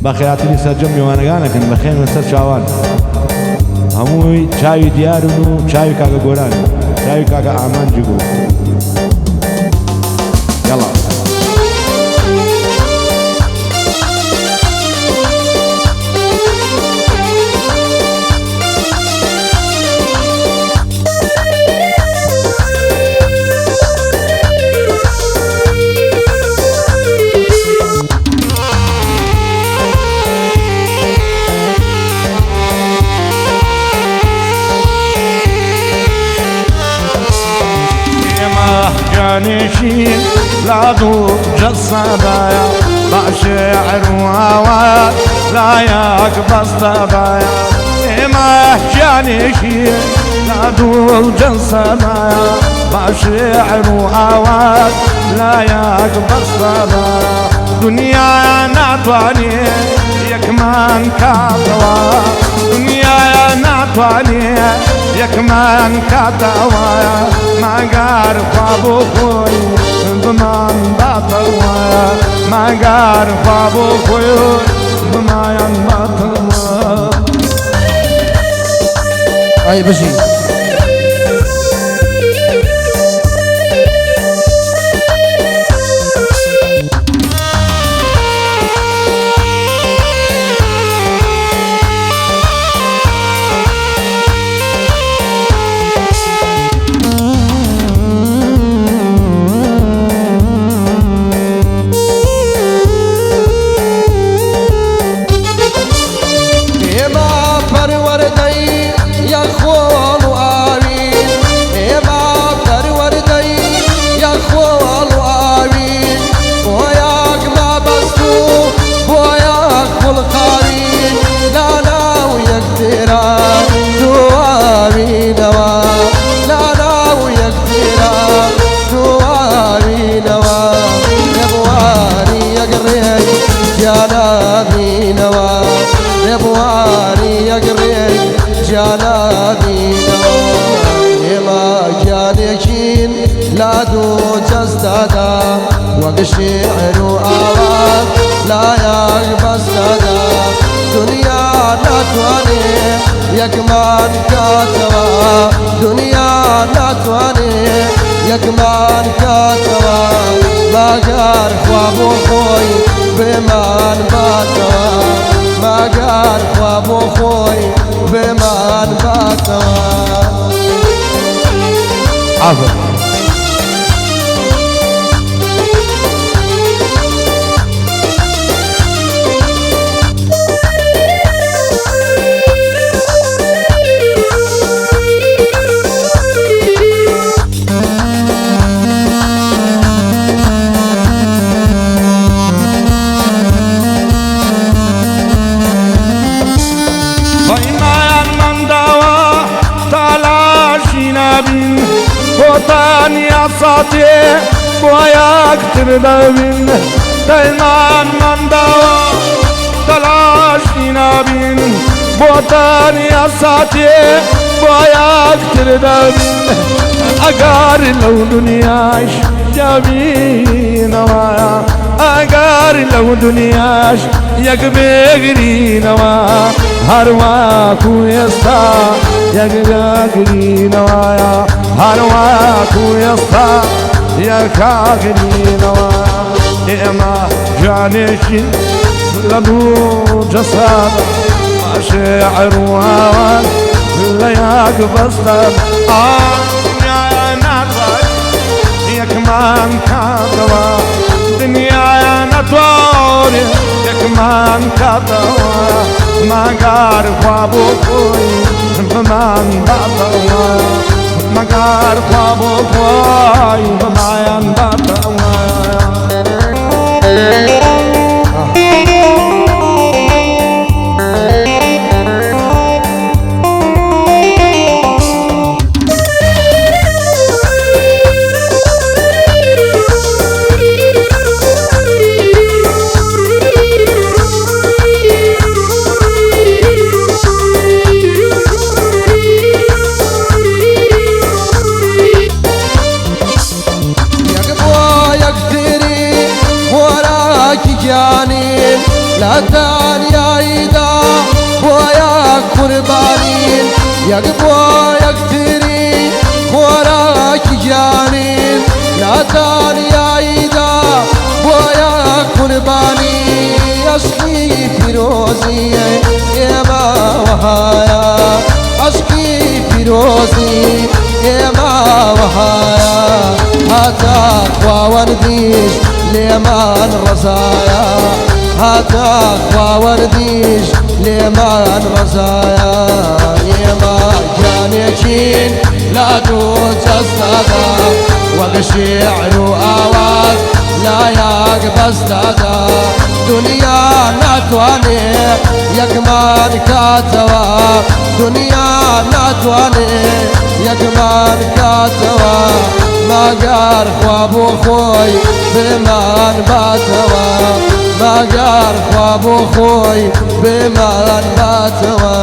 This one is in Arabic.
بەخێراتنی سەرجەم میوانەکانەکەن بەخێن سەر چاوان هەمووی چاوی دیارن و چاوی کاکە گۆران چاوی کاکە ئامان جگو یاڵا جانشين لا دوب جسدايا بشعر وهوات لا يقبض ضبايا إما جانشين لا دوب جسدايا بشعر وهوات لا يقبض ضبايا دنيا ناتواني يكمان كاتوا دنيا ناتواني يكمان كاتوا ما قارف ابو خوي بمان باطوا ما قارف ابو خوي بمان باطوا اي بشي لا دو جسدادا وقشعر وآوات لا يقبس دادا دنيا ناتواني يكمان كاتوا دنيا ناتواني يكمان كاتوا ما قار خوابو خوي بمان باتوا ما قار خوابو خوي بمان باتوا عفوا يا صاتي وياك تردبين دايما من دوا تلاشي نابين بوتان يا صاتي وياك تردبين اقار لو دنياش جابين ويا اقار لو دنياش يقبغرين ويا هرواكو يستا يقبغرين ويا هرواكو يستا يقبغرين ويا إما جانشي لدو جسد شعر وهوان لا يقبض يا نطوى يكمان كاتوا دنيا نطوى يكمان كاتوا ما قارف ابو خوي بمان باطوا ما قارف ابو خوي بمان باطوا لا دنیایدا بۆیە قوربانین یەک بۆ یەکتری خۆراکی گیانین لا دنیایدا بۆیە قوربانی عشقی پیرۆزی ئێمە وەهایە عشقی پیرۆزی ئێمە وەهایە هاتە خواوەردیش لێمان ڕەزایە هاتە خواوەردیش لێمان ڕەزایە ئێمە گیانێکین لە دوو جەستەدا وەک شیعر و ئاواز لایەک بەستەدا دنیا ناتوانێت یەکمان کاتەوە دنیا ناتوانێت یەکمان کاتەوە ماگەر خوا بۆ خۆی بێمان باتەوە ماگەر خوا بۆ خۆی بێمان باتەوە